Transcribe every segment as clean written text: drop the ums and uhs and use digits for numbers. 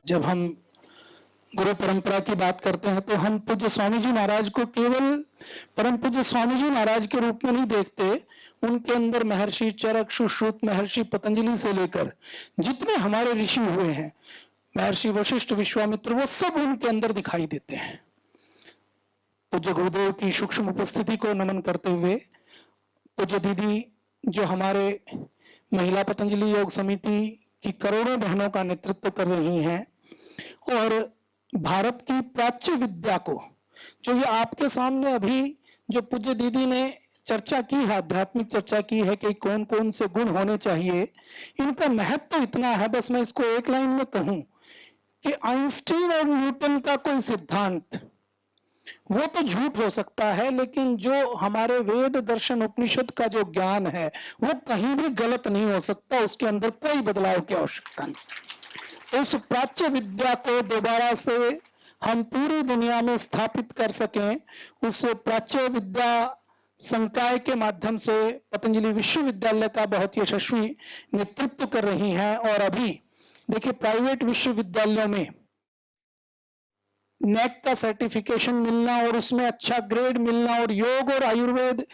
जब हम गुरु परंपरा की बात करते हैं तो हम पूज्य स्वामी जी महाराज को केवल परम पूज्य स्वामी जी महाराज के रूप में नहीं देखते, उनके अंदर महर्षि चरक, सुश्रुत, महर्षि पतंजलि से लेकर जितने हमारे ऋषि हुए हैं, महर्षि वशिष्ठ, विश्वामित्र, वो सब उनके अंदर दिखाई देते हैं। पूज्य गुरुदेव की सूक्ष्म उपस्थिति को नमन करते हुए पूज्य दीदी जो हमारे महिला पतंजलि योग समिति की करोड़ों बहनों का नेतृत्व कर रही हैं और भारत की प्राच्य विद्या को, जो ये आपके सामने अभी जो पूज्य दीदी ने चर्चा की है, आध्यात्मिक चर्चा की है कि कौन कौन से गुण होने चाहिए, इनका महत्व तो इतना है। बस मैं इसको एक लाइन में कहूं कि आइंस्टीन और न्यूटन का कोई सिद्धांत वो तो झूठ हो सकता है, लेकिन जो हमारे वेद दर्शन उपनिषद का जो ज्ञान है वो कहीं भी गलत नहीं हो सकता, उसके अंदर कोई बदलाव की आवश्यकता नहीं। उस प्राच्य विद्या को दोबारा से हम पूरी दुनिया में स्थापित कर सकें, उस प्राच्य विद्या संकाय के माध्यम से पतंजलि विश्वविद्यालय का बहुत यशस्वी नेतृत्व कर रही हैं। और अभी देखिए प्राइवेट विश्वविद्यालयों में नेक का सर्टिफिकेशन मिलना और उसमें अच्छा ग्रेड मिलना, और योग और आयुर्वेद,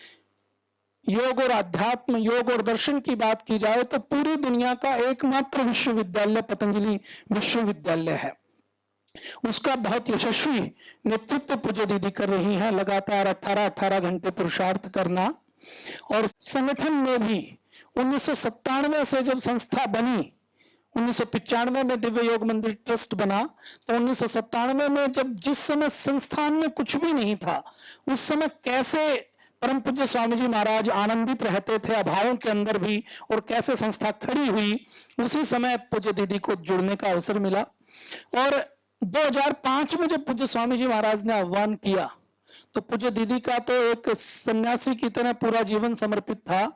योग और अध्यात्म, योग और दर्शन की बात की जाए तो पूरी दुनिया का एकमात्र विश्वविद्यालय पतंजलि विश्वविद्यालय है। उसका बहुत यशस्वी नेतृत्व पूज्य दीदी कर रही हैं, लगातार 18 घंटे पुरुषार्थ करना। और संगठन में भी 1997 से जब संस्था बनी, 1995 में दिव्य योग मंदिर ट्रस्ट बना, तो 1997 में जब जिस समय संस्थान में कुछ भी नहीं था, उस समय कैसे परम पूज्य स्वामी जी महाराज आनंदित रहते थे अभावों के अंदर भी, और कैसे संस्था खड़ी हुई, उसी समय पूज्य दीदी को जुड़ने का अवसर मिला। और 2005 में जब पूज्य स्वामी जी महाराज ने आह्वान किया तो पूज्य दीदी का तो एक सन्यासी की तरह पूरा जीवन समर्पित था,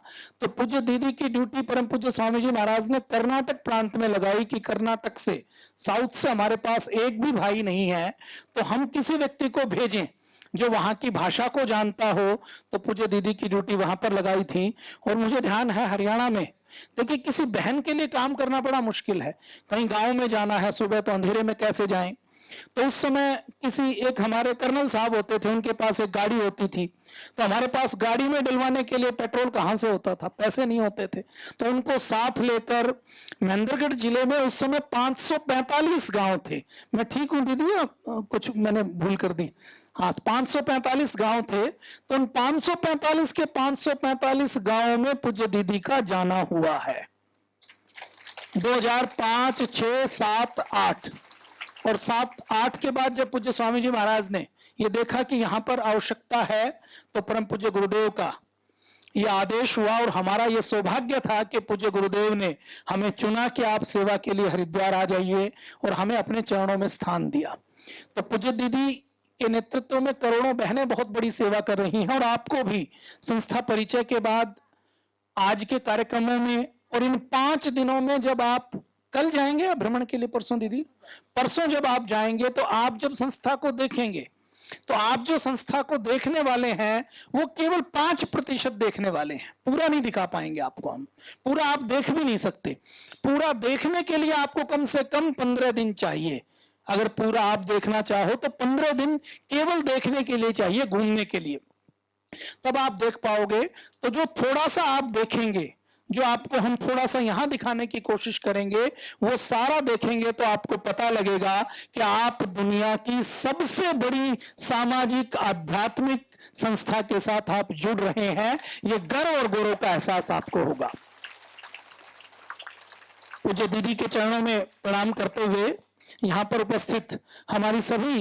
तो पूज्य दीदी की ड्यूटी परम पूज्य स्वामी जी महाराज ने कर्नाटक प्रांत में लगाई कि कर्नाटक से, साउथ से हमारे पास एक भी भाई नहीं है, तो हम किसी व्यक्ति को भेजें जो वहां की भाषा को जानता हो। तो पूज्य दीदी की ड्यूटी वहां पर लगाई थी। और मुझे ध्यान है हरियाणा में, देखिए किसी बहन के लिए काम करना बड़ा मुश्किल है, कहीं गांव में जाना है, सुबह तो अंधेरे में कैसे जाएं, तो उस समय किसी एक हमारे कर्नल साहब होते थे, उनके पास एक गाड़ी होती थी, तो हमारे पास गाड़ी में डलवाने के लिए पेट्रोल कहां से होता था, पैसे नहीं होते थे, तो उनको साथ लेकर महेंद्रगढ़ जिले में उस समय 545 गांव थे। मैं ठीक हूं दीदी या कुछ मैंने भूल कर दी? हाँ, 545 गांव थे। तो उन 545 के 545 गांव में पूज्य दीदी का जाना हुआ है 2005, 6, 7, 8 और 7, 8 के बाद जब पूज्य स्वामी जी महाराज ने ये देखा कि यहाँ पर आवश्यकता है, तो परम पूज्य गुरुदेव का ये आदेश हुआ और हमारा ये सौभाग्य था कि पूज्य गुरुदेव ने हमें चुना कि आप सेवा के लिए हरिद्वार आ जाइए, और हमें अपने चरणों में स्थान दिया। तो पूज्य दीदी के नेतृत्व में करोड़ों बहनें बहुत बड़ी सेवा कर रही हैं, और आपको भी संस्था परिचय के बाद आज के कार्यक्रमों में और इन 5 दिनों में, जब आप कल जाएंगे भ्रमण के लिए, परसों दीदी, परसों जब आप जाएंगे तो आप जब संस्था को देखेंगे तो आप जो संस्था को देखने वाले हैं वो केवल 5% देखने वाले हैं, पूरा नहीं दिखा पाएंगे आपको हम, पूरा आप देख भी नहीं सकते। पूरा देखने के लिए आपको कम से कम 15 दिन चाहिए। अगर पूरा आप देखना चाहो तो 15 दिन केवल देखने के लिए चाहिए, घूमने के लिए, तब आप देख पाओगे। तो जो थोड़ा सा आप देखेंगे, जो आपको हम थोड़ा सा यहां दिखाने की कोशिश करेंगे, वो सारा देखेंगे तो आपको पता लगेगा कि आप दुनिया की सबसे बड़ी सामाजिक आध्यात्मिक संस्था के साथ आप जुड़ रहे हैं। ये गर्व और गौरव का एहसास आपको होगा। पूज्य दीदी के चरणों में प्रणाम करते हुए यहाँ पर उपस्थित हमारी सभी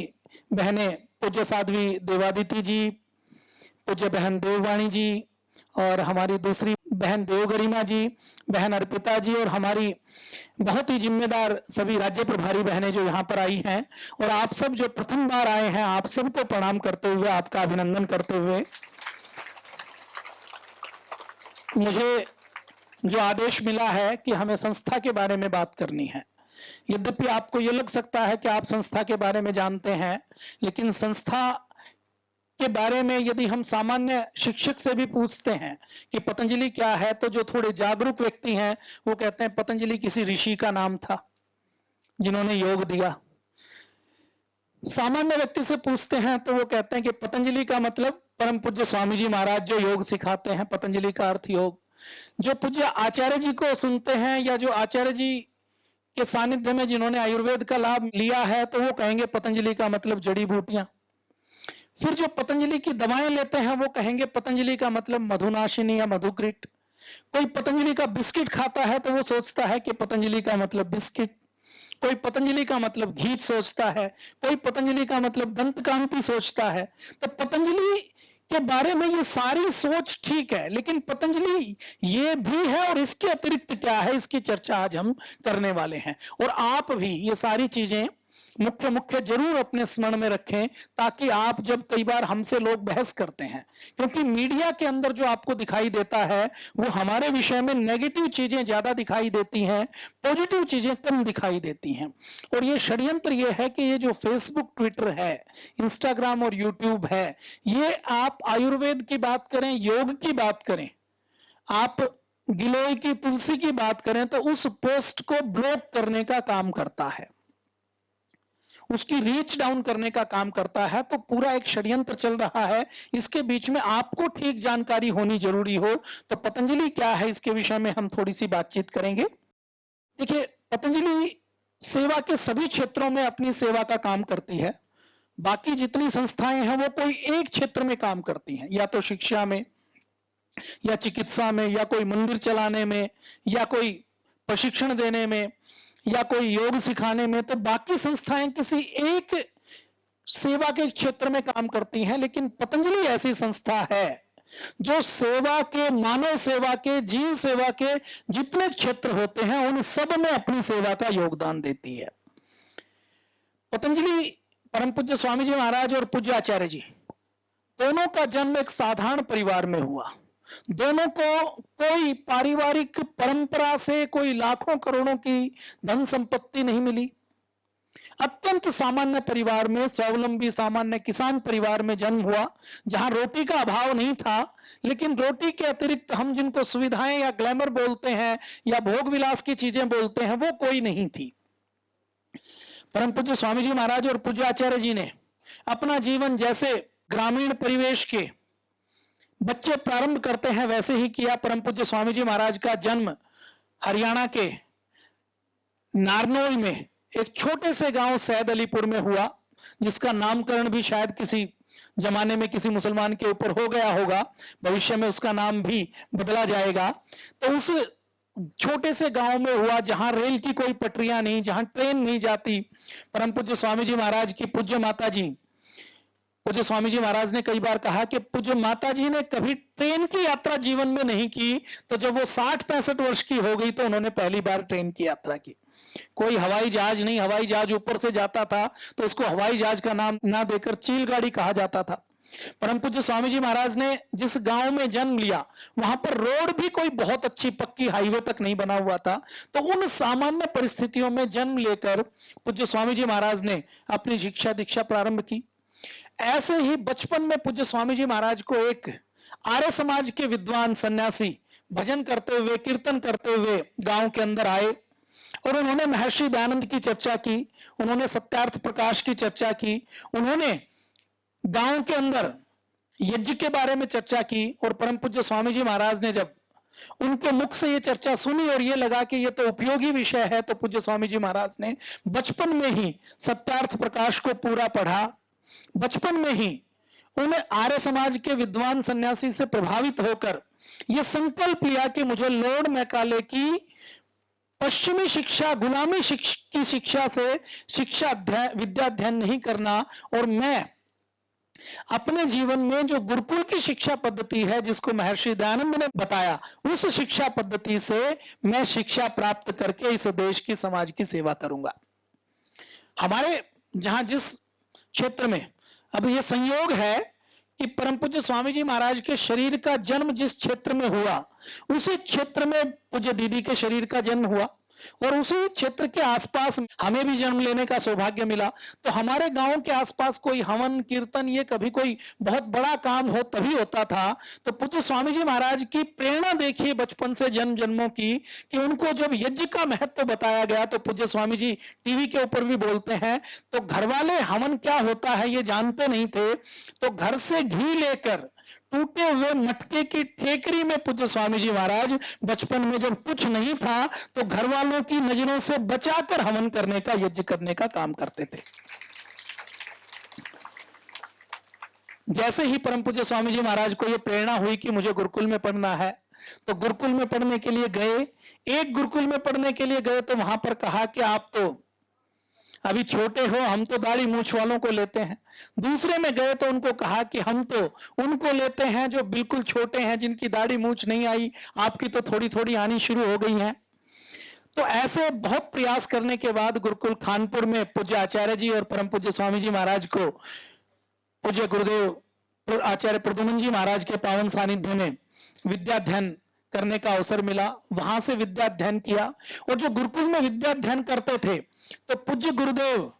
बहनें, पूज्य साध्वी देवादिति जी, पूज्य बहन देववाणी जी, और हमारी दूसरी बहन देवगरिमा जी, बहन अर्पिता जी, और हमारी बहुत ही जिम्मेदार सभी राज्य प्रभारी बहनें जो यहाँ पर आई हैं, और आप सब जो प्रथम बार आए हैं, आप सबको प्रणाम करते हुए, आपका अभिनंदन करते हुए, मुझे जो आदेश मिला है कि हमें संस्था के बारे में बात करनी है। यद्यपि आपको ये लग सकता है कि आप संस्था के बारे में जानते हैं, लेकिन संस्था के बारे में यदि हम सामान्य शिक्षक से भी पूछते हैं कि पतंजलि क्या है, तो जो थोड़े जागरूक व्यक्ति हैं वो कहते हैं पतंजलि किसी ऋषि का नाम था, जिन्होंने योग दिया। सामान्य व्यक्ति से पूछते हैं तो वो कहते हैं कि पतंजलि का मतलब परम पूज्य स्वामी जी महाराज जो योग सिखाते हैं, पतंजलि का अर्थ योग। जो पूज्य आचार्य जी को सुनते हैं या जो आचार्य जी के सानिध्य में जिन्होंने आयुर्वेद का लाभ लिया है तो वो कहेंगे पतंजलि का मतलब जड़ी बूटियां। फिर जो पतंजलि की दवाएं लेते हैं वो कहेंगे पतंजलि का मतलब मधुनाशिनी या मधुक्रिट। कोई पतंजलि का बिस्किट खाता है तो वो सोचता है कि पतंजलि का मतलब बिस्किट। कोई पतंजलि का मतलब घी सोचता है, कोई पतंजलि का मतलब दंतकांति सोचता है। तो पतंजलि के बारे में ये सारी सोच ठीक है, लेकिन पतंजलि ये भी है और इसके अतिरिक्त क्या है, इसकी चर्चा आज हम करने वाले हैं। और आप भी ये सारी चीजें मुख्य मुख्य जरूर अपने स्मरण में रखें, ताकि आप जब कई बार हमसे लोग बहस करते हैं, क्योंकि मीडिया के अंदर जो आपको दिखाई देता है वो हमारे विषय में नेगेटिव चीजें ज्यादा दिखाई देती हैं, पॉजिटिव चीजें कम दिखाई देती हैं। और ये षड्यंत्र ये है कि ये जो फेसबुक, ट्विटर है, इंस्टाग्राम और यूट्यूब है, ये आप आयुर्वेद की बात करें, योग की बात करें, आप गिलोय की तुलसी की बात करें, तो उस पोस्ट को ब्लॉक करने का काम करता है, उसकी रीच डाउन करने का काम करता है। तो पूरा एक षड्यंत्र चल रहा है। इसके बीच में आपको ठीक जानकारी होनी जरूरी हो। तो पतंजलि क्या है, इसके विषय में हम थोड़ी सी बातचीत करेंगे। देखिए, पतंजलि सेवा के सभी क्षेत्रों में अपनी सेवा का काम करती है। बाकी जितनी संस्थाएं हैं वो कोई एक क्षेत्र में काम करती हैं, या तो शिक्षा में, या चिकित्सा में, या कोई मंदिर चलाने में, या कोई प्रशिक्षण देने में, या कोई योग सिखाने में। तो बाकी संस्थाएं किसी एक सेवा के क्षेत्र में काम करती हैं, लेकिन पतंजलि ऐसी संस्था है जो सेवा के, मानव सेवा के, जीव सेवा के जितने क्षेत्र होते हैं उन सब में अपनी सेवा का योगदान देती है। पतंजलि परम पूज्य स्वामी जी महाराज और पूज्य आचार्य जी दोनों का जन्म एक साधारण परिवार में हुआ। दोनों को कोई पारिवारिक परंपरा से कोई लाखों करोड़ों की धन संपत्ति नहीं मिली। अत्यंत सामान्य परिवार में, स्वावलंबी सामान्य किसान परिवार में जन्म हुआ, जहां रोटी का अभाव नहीं था, लेकिन रोटी के अतिरिक्त हम जिनको सुविधाएं या ग्लैमर बोलते हैं या भोग विलास की चीजें बोलते हैं वो कोई नहीं थी। परम पूज्य स्वामी जी महाराज और पूज्य आचार्य जी ने अपना जीवन जैसे ग्रामीण परिवेश के बच्चे प्रारंभ करते हैं वैसे ही किया। परम पूज्य स्वामी जी महाराज का जन्म हरियाणा के नारनौल में एक छोटे से गांव सैद अलीपुर में हुआ, जिसका नामकरण भी शायद किसी जमाने में किसी मुसलमान के ऊपर हो गया होगा, भविष्य में उसका नाम भी बदला जाएगा। तो उस छोटे से गांव में हुआ, जहां रेल की कोई पटरियां नहीं, जहां ट्रेन नहीं जाती। परम पूज्य स्वामी जी महाराज की पूज्य माता जी, पूज्य स्वामी जी महाराज ने कई बार कहा कि पूज्य माता जी ने कभी ट्रेन की यात्रा जीवन में नहीं की। तो जब वो 60-65 वर्ष की हो गई तो उन्होंने पहली बार ट्रेन की यात्रा की। कोई हवाई जहाज नहीं, हवाई जहाज ऊपर से जाता था तो उसको हवाई जहाज का नाम ना देकर चील गाड़ी कहा जाता था। परम पूज्य स्वामी जी महाराज ने जिस गांव में जन्म लिया वहां पर रोड भी कोई बहुत अच्छी पक्की हाईवे तक नहीं बना हुआ था। तो उन सामान्य परिस्थितियों में जन्म लेकर पूज्य स्वामी जी महाराज ने अपनी शिक्षा दीक्षा प्रारंभ की। ऐसे ही बचपन में पूज्य स्वामी जी महाराज को एक आर्य समाज के विद्वान सन्यासी भजन करते हुए, कीर्तन करते हुए गांव के अंदर आए और उन्होंने महर्षि दयानंद की चर्चा की, उन्होंने सत्यार्थ प्रकाश की चर्चा की, उन्होंने गांव के अंदर यज्ञ के बारे में चर्चा की। और परम पूज्य स्वामी जी महाराज ने जब उनके मुख से ये चर्चा सुनी और ये लगा कि ये तो उपयोगी विषय है, तो पूज्य स्वामी जी महाराज ने बचपन में ही सत्यार्थ प्रकाश को पूरा पढ़ा। बचपन में ही उन आर्य समाज के विद्वान सन्यासी से प्रभावित होकर यह संकल्प लिया कि मुझे लॉर्ड मैकाले की पश्चिमी शिक्षा, गुलामी की शिक्षा से विद्या अध्ययन नहीं करना, और मैं अपने जीवन में जो गुरुकुल की शिक्षा पद्धति है जिसको महर्षि दयानंद ने बताया, उस शिक्षा पद्धति से मैं शिक्षा प्राप्त करके इस देश की, समाज की सेवा करूंगा। हमारे जहां जिस क्षेत्र में अब यह संयोग है कि परम पूज्य स्वामी जी महाराज के शरीर का जन्म जिस क्षेत्र में हुआ उसी क्षेत्र में पूज्य दीदी के शरीर का जन्म हुआ। और उसी क्षेत्र के आसपास हमें भी जन्म लेने का सौभाग्य मिला। तो हमारे गांव के आसपास कोई हवन कीर्तन, ये कभी कोई बहुत बड़ा काम हो तभी होता था। तो पूज्य स्वामी जी महाराज की प्रेरणा देखिए बचपन से जन्म जन्मों की, कि उनको जब यज्ञ का महत्व बताया गया तो पूज्य स्वामी जी टीवी के ऊपर भी बोलते हैं, तो घर वाले हवन क्या होता है ये जानते नहीं थे, तो घर से घी लेकर टूटे हुए मटके की ठेकरी में पूज्य स्वामी जी महाराज बचपन में जब कुछ नहीं था तो घर वालों की नजरों से बचाकर हवन करने का, यज्ञ करने का काम करते थे। जैसे ही परम पूज्य स्वामी जी महाराज को यह प्रेरणा हुई कि मुझे गुरुकुल में पढ़ना है, तो गुरुकुल में पढ़ने के लिए गए। एक गुरुकुल में पढ़ने के लिए गए तो वहां पर कहा कि आप तो अभी छोटे हो, हम तो दाढ़ी मूछ वालों को लेते हैं। दूसरे में गए तो उनको कहा कि हम तो उनको लेते हैं जो बिल्कुल छोटे हैं, जिनकी दाढ़ी मूछ नहीं आई, आपकी तो थोड़ी थोड़ी आनी शुरू हो गई है। तो ऐसे बहुत प्रयास करने के बाद गुरुकुल खानपुर में पूज्य आचार्य जी और परम पूज्य स्वामी जी महाराज को पूज्य गुरुदेव आचार्य प्रद्युमन जी महाराज के पावन सानिध्य में विद्याध्ययन करने का अवसर मिला। वहां से विद्याध्ययन किया, और जो गुरुकुल में विद्याध्ययन करते थे तो पूज्य गुरुदेव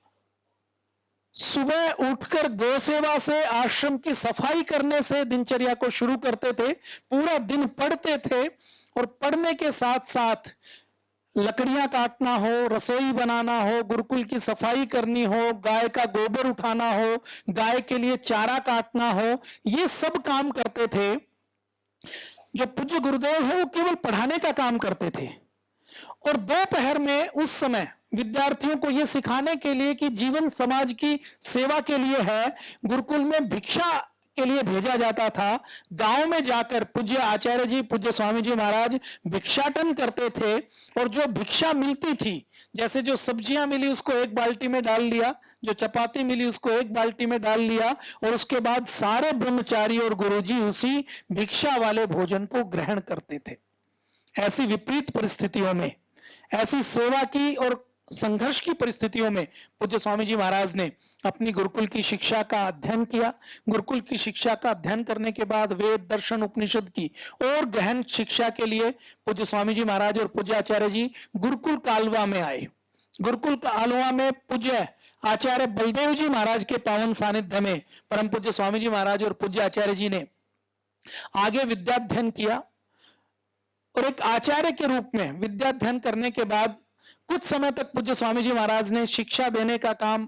सुबह उठकर गौ सेवा से, आश्रम की सफाई करने से दिनचर्या को शुरू करते थे। पूरा दिन पढ़ते थे, और पढ़ने के साथ साथ लकड़ियां काटना हो, रसोई बनाना हो, गुरुकुल की सफाई करनी हो, गाय का गोबर उठाना हो, गाय के लिए चारा काटना हो, ये सब काम करते थे। जो पूज्य गुरुदेव है वो केवल पढ़ाने का काम करते थे, और दोपहर में उस समय विद्यार्थियों को यह सिखाने के लिए कि जीवन समाज की सेवा के लिए है, गुरुकुल में भिक्षा के लिए भेजा जाता था। गांव में जाकर पूज्य आचार्य जी, पूज्य स्वामी जी महाराज भिक्षाटन करते थे, और जो भिक्षा मिलती थी, जैसे जो सब्जियां मिली उसको एक बाल्टी में डाल लिया, जो चपाती मिली उसको एक बाल्टी में डाल लिया, और उसके बाद सारे ब्रह्मचारी और गुरुजी उसी भिक्षा वाले भोजन को ग्रहण करते थे। ऐसी विपरीत परिस्थितियों में, ऐसी सेवा की और संघर्ष की परिस्थितियों में पूज्य स्वामी जी महाराज ने अपनी गुरुकुल की शिक्षा का अध्ययन किया। गुरुकुल की शिक्षा का अध्ययन करने के बाद वेद, दर्शन, उपनिषद की और गहन शिक्षा के लिए पूज्य स्वामी जी महाराज और पूज्य आचार्य जी गुरुकुल कालवा में आए। गुरुकुल कालवा में पूज्य आचार्य बलदेव जी महाराज के पावन सानिध्य में परम पूज्य स्वामी जी महाराज और पूज्य आचार्य जी ने आगे विद्याध्ययन किया, और एक आचार्य के रूप में विद्याध्ययन करने के बाद कुछ समय तक पूज्य स्वामी जी महाराज ने शिक्षा देने का काम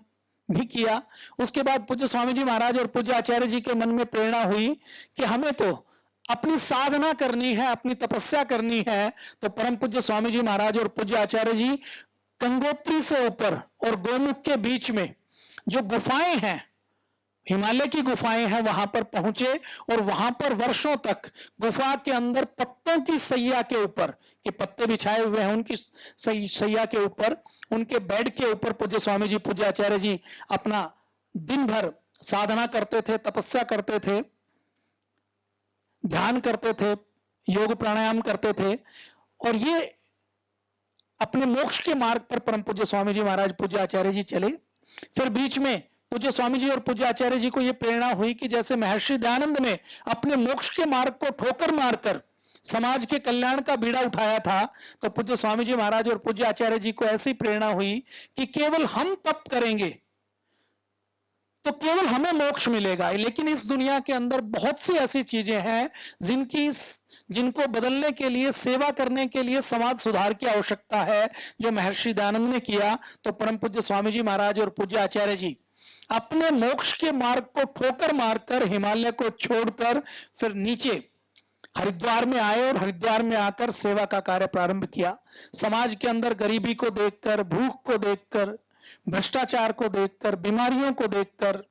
भी किया। उसके बाद पूज्य स्वामी जी महाराज और पूज्य आचार्य जी के मन में प्रेरणा हुई कि हमें तो अपनी साधना करनी है, अपनी तपस्या करनी है। तो परम पूज्य स्वामी जी महाराज और पूज्य आचार्य जी गंगोत्री से ऊपर और गोमुख के बीच में जो गुफाएं हैं, हिमालय की गुफाएं हैं, वहां पर पहुंचे, और वहां पर वर्षों तक गुफा के अंदर पत्तों की सैया के ऊपर, कि पत्ते बिछाए हुए हैं उनकी सैया के ऊपर, उनके बेड के ऊपर पूज्य स्वामी जी, पूज्य आचार्य जी अपना दिन भर साधना करते थे, तपस्या करते थे, ध्यान करते थे, योग प्राणायाम करते थे। और ये अपने मोक्ष के मार्ग पर परम पूज्य स्वामी जी महाराज, पूज्य आचार्य जी चले। फिर बीच में पूज्य स्वामी जी और पूज्य आचार्य जी को यह प्रेरणा हुई कि जैसे महर्षि दयानंद ने अपने मोक्ष के मार्ग को ठोकर मारकर समाज के कल्याण का बीड़ा उठाया था, तो पूज्य स्वामी जी महाराज और पूज्य आचार्य जी को ऐसी प्रेरणा हुई कि केवल हम तप करेंगे तो केवल हमें मोक्ष मिलेगा। लेकिन इस दुनिया के अंदर बहुत सी ऐसी चीजें हैं जिनको बदलने के लिए, सेवा करने के लिए समाज सुधार की आवश्यकता है, जो महर्षि दयानंद ने किया। तो परम पूज्य स्वामी जी महाराज और पूज्य आचार्य जी अपने मोक्ष के मार्ग को ठोकर मारकर, हिमालय को छोड़कर फिर नीचे हरिद्वार में आए, और हरिद्वार में आकर सेवा का कार्य प्रारंभ किया। समाज के अंदर गरीबी को देखकर, भूख को देखकर, भ्रष्टाचार को देखकर, बीमारियों को देखकर,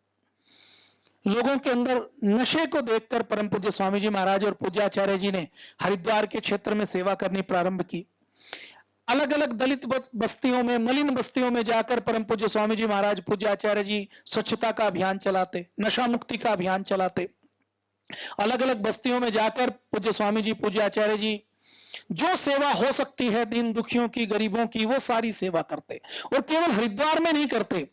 लोगों के अंदर नशे को देखकर परम पूज्य स्वामी जी महाराज और पूज्य आचार्य जी ने हरिद्वार के क्षेत्र में सेवा करनी प्रारंभ की। अलग अलग दलित बस्तियों में, मलिन बस्तियों में जाकर परम पूज्य स्वामी जी महाराज, पूज्य आचार्य जी स्वच्छता का अभियान चलाते, नशा मुक्ति का अभियान चलाते। अलग अलग बस्तियों में जाकर पूज्य स्वामी जी, पूज्य आचार्य जी जो सेवा हो सकती है दीन दुखियों की, गरीबों की, वो सारी सेवा करते। और केवल हरिद्वार में नहीं करते,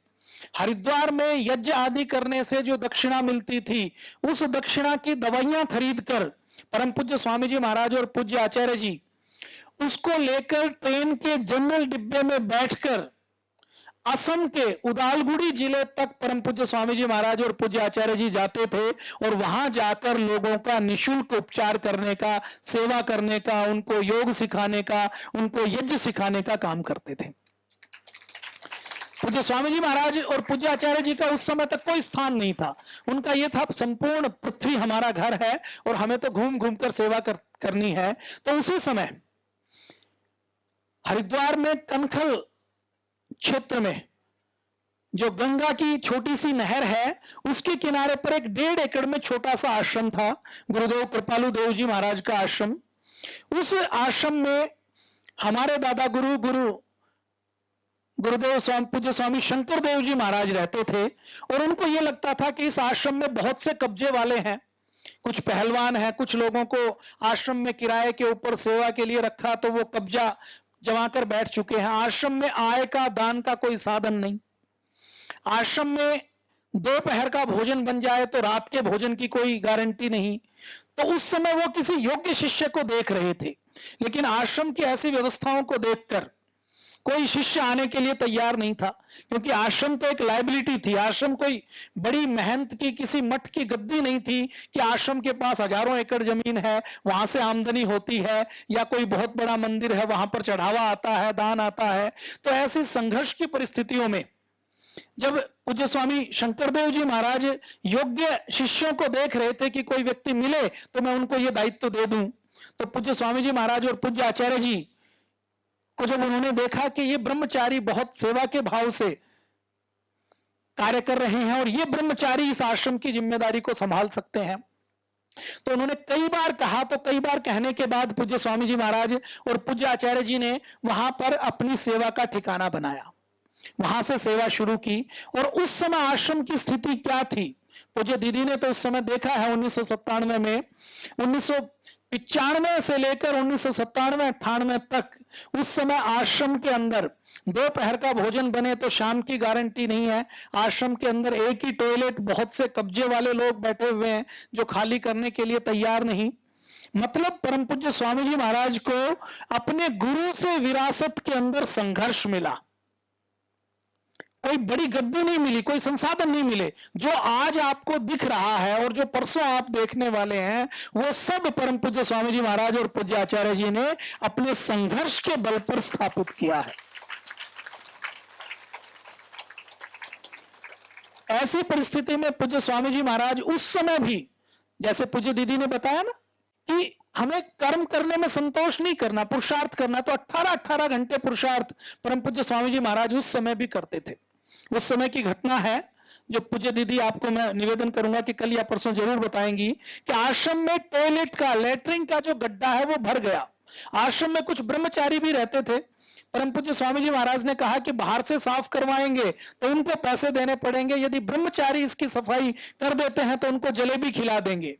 हरिद्वार में यज्ञ आदि करने से जो दक्षिणा मिलती थी, उस दक्षिणा की दवाइयां खरीद कर परम पूज्य स्वामी जी महाराज और पूज्य आचार्य जी उसको लेकर ट्रेन के जनरल डिब्बे में बैठकर असम के उदालगुड़ी जिले तक परम पूज्य स्वामी जी महाराज और पूज्य आचार्य जी जाते थे और वहां जाकर लोगों का निःशुल्क उपचार करने का, सेवा करने का, उनको योग सिखाने का, उनको यज्ञ सिखाने का काम करते थे। पूज्य स्वामी जी महाराज और पूज्य आचार्य जी का उस समय तक कोई स्थान नहीं था। उनका यह था संपूर्ण पृथ्वी हमारा घर है और हमें तो घूम घूम कर सेवा करनी है। तो उसी समय हरिद्वार में कनखल क्षेत्र में जो गंगा की छोटी सी नहर है, उसके किनारे पर एक 1.5 एकड़ में छोटा सा आश्रम था, गुरुदेव कृपालु देव जी महाराज का आश्रम। उस आश्रम में हमारे दादा गुरुदेव पूज्य स्वामी शंकर देव जी महाराज रहते थे और उनको यह लगता था कि इस आश्रम में बहुत से कब्जे वाले हैं, कुछ पहलवान हैं, कुछ लोगों को आश्रम में किराए के ऊपर सेवा के लिए रखा तो वो कब्जा जमा कर बैठ चुके हैं। आश्रम में आय का, दान का कोई साधन नहीं। आश्रम में दोपहर का भोजन बन जाए तो रात के भोजन की कोई गारंटी नहीं। तो उस समय वो किसी योग्य शिष्य को देख रहे थे, लेकिन आश्रम की ऐसी व्यवस्थाओं को देखकर कोई शिष्य आने के लिए तैयार नहीं था, क्योंकि आश्रम तो एक लायबिलिटी थी। आश्रम कोई बड़ी मेहनत की किसी मठ की गद्दी नहीं थी कि आश्रम के पास हजारों एकड़ जमीन है, वहां से आमदनी होती है, या कोई बहुत बड़ा मंदिर है, वहां पर चढ़ावा आता है, दान आता है। तो ऐसी संघर्ष की परिस्थितियों में जब पूज्य स्वामी शंकरदेव जी महाराज योग्य शिष्यों को देख रहे थे कि कोई व्यक्ति मिले तो मैं उनको ये दायित्व दे दूं, तो पूज्य स्वामी जी महाराज और पूज्य आचार्य जी को जब उन्होंने देखा कि ये ब्रह्मचारी बहुत सेवा के भाव से कार्य कर रहे हैं और ये ब्रह्मचारी इस आश्रम की जिम्मेदारी को संभाल सकते हैं, तो उन्होंने कई बार कहा। तो कई बार कहने के बाद पूज्य स्वामी जी महाराज और पूज्य आचार्य जी ने वहां पर अपनी सेवा का ठिकाना बनाया, वहां से सेवा शुरू की। और उस समय आश्रम की स्थिति क्या थी, पूज्य दीदी ने तो उस समय देखा है। 1997 में, 1995 से लेकर 1997-98 तक उस समय आश्रम के अंदर दोपहर का भोजन बने तो शाम की गारंटी नहीं है। आश्रम के अंदर एक ही टॉयलेट, बहुत से कब्जे वाले लोग बैठे हुए हैं जो खाली करने के लिए तैयार नहीं। मतलब परम पूज्य स्वामी जी महाराज को अपने गुरु से विरासत के अंदर संघर्ष मिला, कोई बड़ी गद्दी नहीं मिली, कोई संसाधन नहीं मिले। जो आज आपको दिख रहा है और जो परसों आप देखने वाले हैं, वो सब परम पूज्य स्वामी जी महाराज और पूज्य आचार्य जी ने अपने संघर्ष के बल पर स्थापित किया है। ऐसी परिस्थिति में पूज्य स्वामी जी महाराज उस समय भी, जैसे पूज्य दीदी ने बताया ना कि हमें कर्म करने में संतोष नहीं करना, पुरुषार्थ करना, तो 18-18 घंटे पुरुषार्थ परम पूज्य स्वामी जी महाराज उस समय भी करते थे। उस समय की घटना है जो पूज्य दीदी आपको मैं निवेदन करूंगा कि कल या परसों जरूर बताएंगी कि आश्रम में टॉयलेट का, लैट्रिन का जो गड्ढा है वो भर गया। आश्रम में कुछ ब्रह्मचारी भी रहते थे। परम पूज्य स्वामी जी महाराज ने कहा कि बाहर से साफ करवाएंगे तो उनको पैसे देने पड़ेंगे, यदि ब्रह्मचारी इसकी सफाई कर देते हैं तो उनको जलेबी खिला देंगे।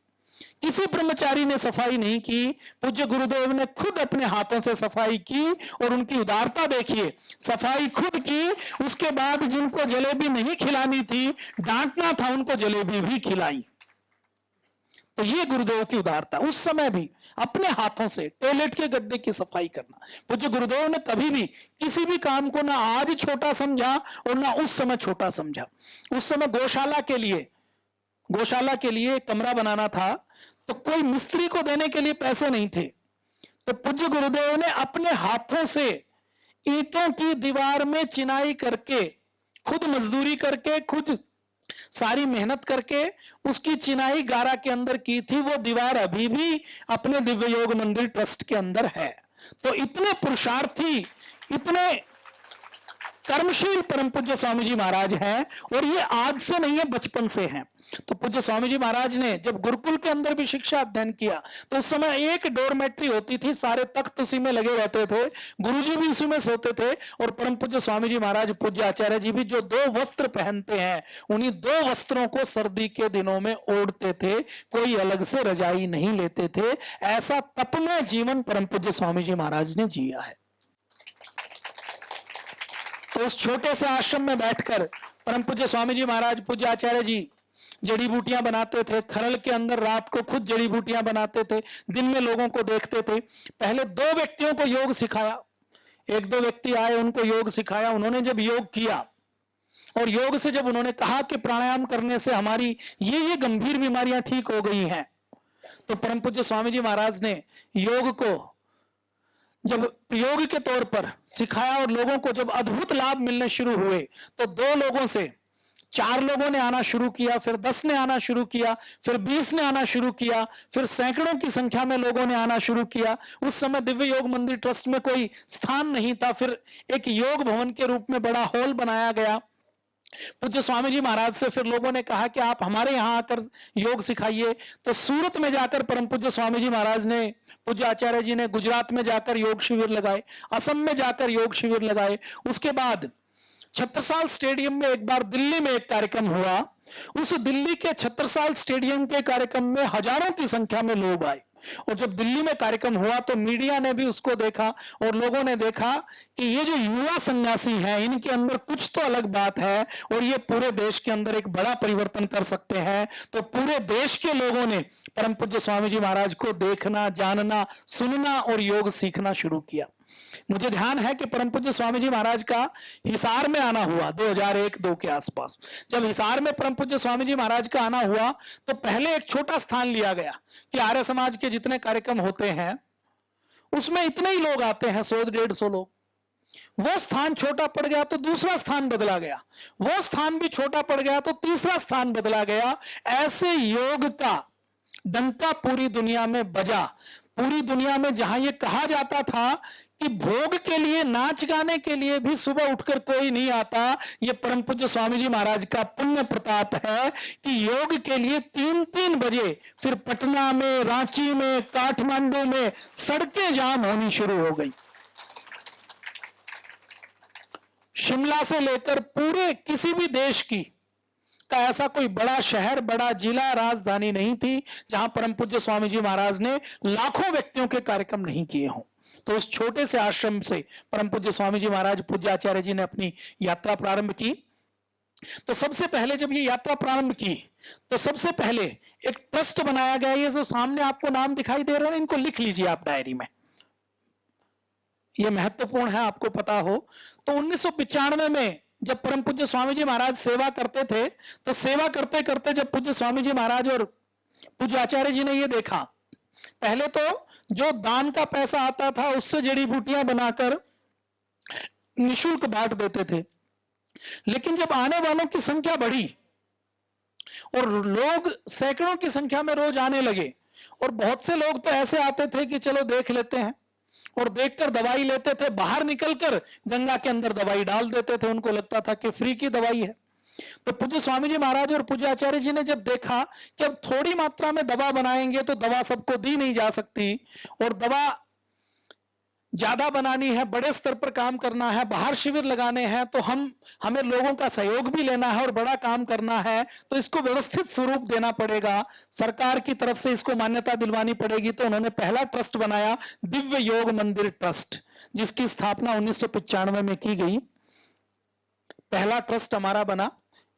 किसी ब्रह्मचारी ने सफाई नहीं की, पूज्य गुरुदेव ने खुद अपने हाथों से सफाई की और उनकी उदारता देखिए, सफाई खुद की। उसके बाद जिनको जलेबी नहीं खिलानी थी, डांटना था, उनको जलेबी भी खिलाई। तो ये गुरुदेव की उदारता, उस समय भी अपने हाथों से टॉयलेट के गड्ढे की सफाई करना। पूज्य गुरुदेव ने कभी भी किसी भी काम को ना आज छोटा समझा और ना उस समय छोटा समझा। उस समय गौशाला के लिए कमरा बनाना था तो कोई मिस्त्री को देने के लिए पैसे नहीं थे, तो पूज्य गुरुदेव ने अपने हाथों से ईंटों की दीवार में चिनाई करके, खुद मजदूरी करके, खुद सारी मेहनत करके उसकी चिनाई गारा के अंदर की थी। वो दीवार अभी भी अपने दिव्य योग मंदिर ट्रस्ट के अंदर है। तो इतने पुरुषार्थी, इतने कर्मशील परम पूज्य स्वामी जी महाराज हैं, और ये आज से नहीं है, बचपन से हैं। तो पूज्य स्वामी जी महाराज ने जब गुरुकुल के अंदर भी शिक्षा अध्ययन किया तो उस समय एक डोरमेट्री होती थी, सारे तख्त उसी में लगे रहते थे, गुरुजी भी उसी में सोते थे, और परम पूज्य स्वामी जी महाराज, पूज्य आचार्य जी भी जो 2 वस्त्र पहनते हैं, उन्हीं 2 वस्त्रों को सर्दी के दिनों में ओढ़ते थे, कोई अलग से रजाई नहीं लेते थे। ऐसा तपमय जीवन परम पूज्य स्वामी जी महाराज ने जिया है। तो उस छोटे से आश्रम में बैठकर परम पूज्य स्वामी जी महाराज, पूज्य आचार्य जी जड़ी बूटियां बनाते थे, खरल के अंदर रात को खुद जड़ी बूटियां बनाते थे, दिन में लोगों को देखते थे। पहले 2 व्यक्तियों को योग सिखाया, 1-2 व्यक्ति आए, उनको योग सिखाया। उन्होंने जब योग किया और योग से जब उन्होंने कहा कि प्राणायाम करने से हमारी ये गंभीर बीमारियां ठीक हो गई हैं, तो परम पूज्य स्वामी जी महाराज ने योग को जब प्रयोग के तौर पर सिखाया और लोगों को जब अद्भुत लाभ मिलने शुरू हुए, तो 2 लोगों से 4 लोगों ने आना शुरू किया, फिर 10 ने आना शुरू किया, फिर 20 ने आना शुरू किया, फिर सैकड़ों की संख्या में लोगों ने आना शुरू किया। उस समय दिव्य योग मंदिर ट्रस्ट में कोई स्थान नहीं था, फिर एक योग भवन के रूप में बड़ा हॉल बनाया गया। पूज्य स्वामी जी महाराज से फिर लोगों ने कहा कि आप हमारे यहां आकर योग सिखाइए। तो सूरत में जाकर परम पूज्य स्वामी जी महाराज ने, पूज्य आचार्य जी ने गुजरात में जाकर योग शिविर लगाए, असम में जाकर योग शिविर लगाए। उसके बाद छत्रसाल स्टेडियम में एक बार दिल्ली में एक कार्यक्रम हुआ। उस दिल्ली के छत्रसाल स्टेडियम के कार्यक्रम में हजारों की संख्या में लोग आए, और जब दिल्ली में कार्यक्रम हुआ तो मीडिया ने भी उसको देखा और लोगों ने देखा कि ये जो युवा सन्यासी हैं, इनके अंदर कुछ तो अलग बात है और ये पूरे देश के अंदर एक बड़ा परिवर्तन कर सकते हैं। तो पूरे देश के लोगों ने परम पूज्य स्वामी जी महाराज को देखना, जानना, सुनना और योग सीखना शुरू किया। मुझे ध्यान है कि परम पूज्य स्वामी जी महाराज का हिसार में आना हुआ 2001-2 के आसपास। जब हिसार में परम पूज्य स्वामी जी महाराज का आना हुआ तो पहले एक छोटा स्थान लिया गया कि आर्य समाज के जितने कार्यक्रम होते हैं उसमें इतने ही लोग आते हैं, 100-150 लोग। वो स्थान छोटा पड़ गया तो दूसरा स्थान बदला गया, वो स्थान भी छोटा पड़ गया तो तीसरा स्थान बदला गया। ऐसे योग का डंका पूरी दुनिया में बजा। पूरी दुनिया में जहां ये कहा जाता था कि भोग के लिए, नाच गाने के लिए भी सुबह उठकर कोई नहीं आता, ये परम पूज्य स्वामी जी महाराज का पुण्य प्रताप है कि योग के लिए 3-3 बजे फिर पटना में, रांची में, काठमांडू में सड़कें जाम होनी शुरू हो गई। शिमला से लेकर पूरे किसी भी देश की का ऐसा कोई बड़ा शहर, बड़ा जिला, राजधानी नहीं थी जहां परम पूज्य स्वामी जी महाराज ने लाखों व्यक्तियों के कार्यक्रम नहीं किए हों। तो उस छोटे से आश्रम से परम पूज्य स्वामी जी महाराज, पूज्य आचार्य जी ने अपनी यात्रा प्रारंभ की। तो सबसे पहले जब ये यात्रा प्रारंभ की तो सबसे पहले एक ट्रस्ट बनाया गया। ये जो सामने आपको नाम दिखाई दे रहे हैं, इनको लिख लीजिए आप डायरी में, ये महत्वपूर्ण है आपको पता हो। तो 1995 में जब परम पूज्य स्वामी जी महाराज सेवा करते थे, तो सेवा करते करते जब पूज्य स्वामी जी महाराज और पूज्य आचार्य जी ने ये देखा, पहले तो जो दान का पैसा आता था उससे जड़ी बूटियां बनाकर निशुल्क बांट देते थे, लेकिन जब आने वालों की संख्या बढ़ी और लोग सैकड़ों की संख्या में रोज आने लगे, और बहुत से लोग तो ऐसे आते थे कि चलो देख लेते हैं, और देखकर दवाई लेते थे, बाहर निकलकर गंगा के अंदर दवाई डाल देते थे, उनको लगता था कि फ्री की दवाई है। तो पूज्य स्वामी जी महाराज और पूज्य आचार्य जी ने जब देखा कि अब थोड़ी मात्रा में दवा बनाएंगे तो दवा सबको दी नहीं जा सकती, और दवा ज्यादा बनानी है, बड़े स्तर पर काम करना है, बाहर शिविर लगाने हैं, तो हमें लोगों का सहयोग भी लेना है और बड़ा काम करना है, तो इसको व्यवस्थित स्वरूप देना पड़ेगा, सरकार की तरफ से इसको मान्यता दिलवानी पड़ेगी। तो उन्होंने पहला ट्रस्ट बनाया, दिव्य योग मंदिर ट्रस्ट, जिसकी स्थापना 1995 में की गई। पहला ट्रस्ट हमारा बना,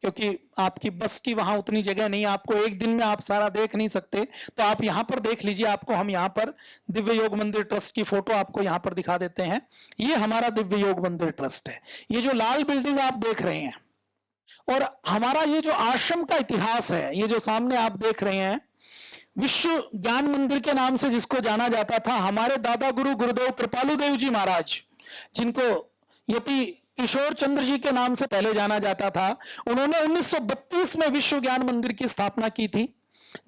क्योंकि आपकी बस की वहां उतनी जगह नहीं, आपको एक दिन में आप सारा देख नहीं सकते, तो आप यहां पर देख लीजिए। आपको हम यहां पर दिव्य योग मंदिर ट्रस्ट की फोटो आपको यहां पर दिखा देते हैं। ये हमारा दिव्य योग मंदिर ट्रस्ट है। ये जो लाल बिल्डिंग आप देख रहे हैं, और हमारा ये जो आश्रम का इतिहास है, ये जो सामने आप देख रहे हैं, विश्व ज्ञान मंदिर के नाम से जिसको जाना जाता था, हमारे दादा गुरु गुरुदेव कृपालु देव जी महाराज, जिनको यति किशोर चंद्र जी के नाम से पहले जाना जाता था, उन्होंने 1932 में विश्व ज्ञान मंदिर की स्थापना की थी,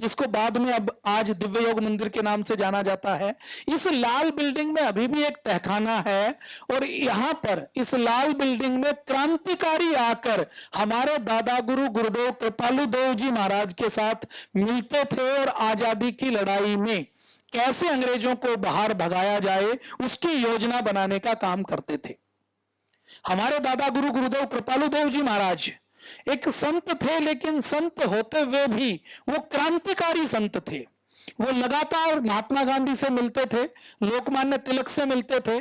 जिसको बाद में अब आज दिव्य योग मंदिर के नाम से जाना जाता है। इस लाल बिल्डिंग में अभी भी एक तहखाना है, और यहां पर इस लाल बिल्डिंग में क्रांतिकारी आकर हमारे दादा गुरु गुरुदेव कृपालु देव जी महाराज के साथ मिलते थे, और आजादी की लड़ाई में कैसे अंग्रेजों को बाहर भगाया जाए उसकी योजना बनाने का काम करते थे। हमारे दादा गुरु गुरुदेव कृपालु देव जी महाराज एक संत थे, लेकिन संत होते हुए भी वो क्रांतिकारी संत थे। वो लगातार महात्मा गांधी से मिलते थे, लोकमान्य तिलक से मिलते थे।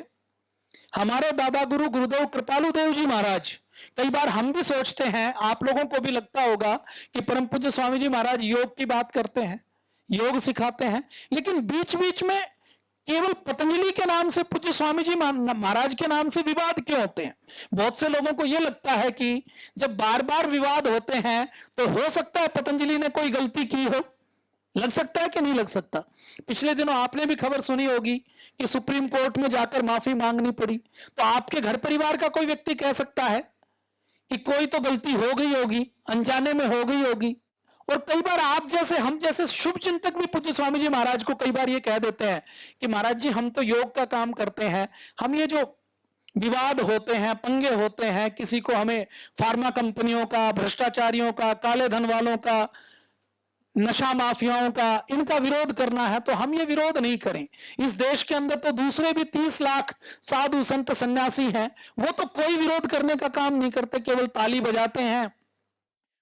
हमारे दादा गुरु गुरुदेव कृपालु देव जी महाराज कई बार हम भी सोचते हैं, आप लोगों को भी लगता होगा कि परम पूज्य स्वामी जी महाराज योग की बात करते हैं, योग सिखाते हैं, लेकिन बीच बीच में केवल पतंजलि के नाम से, पूज्य स्वामी जी महाराज के नाम से विवाद क्यों होते हैं? बहुत से लोगों को यह लगता है कि जब बार बार विवाद होते हैं तो हो सकता है पतंजलि ने कोई गलती की हो। लग सकता है कि नहीं लग सकता? पिछले दिनों आपने भी खबर सुनी होगी कि सुप्रीम कोर्ट में जाकर माफी मांगनी पड़ी। तो आपके घर परिवार का कोई व्यक्ति कह सकता है कि कोई तो गलती हो गई होगी, अनजाने में हो गई होगी। और कई बार आप जैसे, हम जैसे शुभ चिंतक भी पूज्य स्वामी जी महाराज को कई बार ये कह देते हैं कि महाराज जी हम तो योग का काम करते हैं, हम ये जो विवाद होते हैं, पंगे होते हैं, किसी को हमें फार्मा कंपनियों का, भ्रष्टाचारियों का, काले धन वालों का, नशा माफियाओं का, इनका विरोध करना है तो हम ये विरोध नहीं करें। इस देश के अंदर तो दूसरे भी 30 लाख साधु संत सन्यासी हैं, वो तो कोई विरोध करने का काम नहीं करते, केवल ताली बजाते हैं,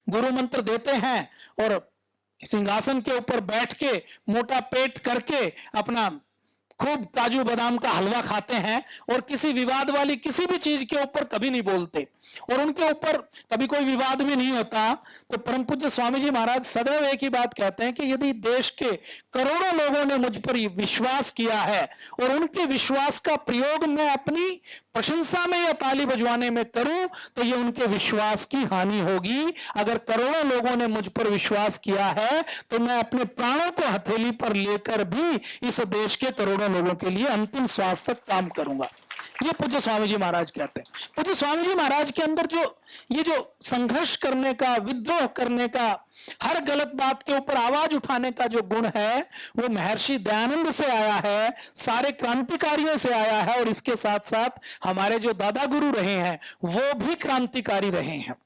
गुरु मंत्र देते हैं और सिंहासन के ऊपर बैठ के मोटा पेट करके अपना खूब काजू बादाम का हलवा खाते हैं और किसी विवाद वाली किसी भी चीज के ऊपर कभी नहीं बोलते और उनके ऊपर कभी कोई विवाद भी नहीं होता। तो परम पूज्य स्वामी जी महाराज सदैव एक ही बात कहते हैं कि यदि देश के करोड़ों लोगों ने मुझ पर विश्वास किया है और उनके विश्वास का प्रयोग मैं अपनी प्रशंसा में या ताली बजवाने में करूं तो ये उनके विश्वास की हानि होगी। अगर करोड़ों लोगों ने मुझ पर विश्वास किया है तो मैं अपने प्राणों को हथेली पर लेकर भी इस देश के करोड़ों लोगों के लिए अंतिम श्वास तक काम करूंगा। ये पूज्य स्वामी जी महाराज कहते हैं। पूज्य स्वामी जी महाराज के अंदर ये जो संघर्ष करने का, विद्रोह करने का, हर गलत बात के ऊपर आवाज उठाने का जो गुण है वो महर्षि दयानंद से आया है, सारे क्रांतिकारियों से आया है और इसके साथ साथ हमारे जो दादा गुरु रहे हैं वो भी क्रांतिकारी रहे हैं।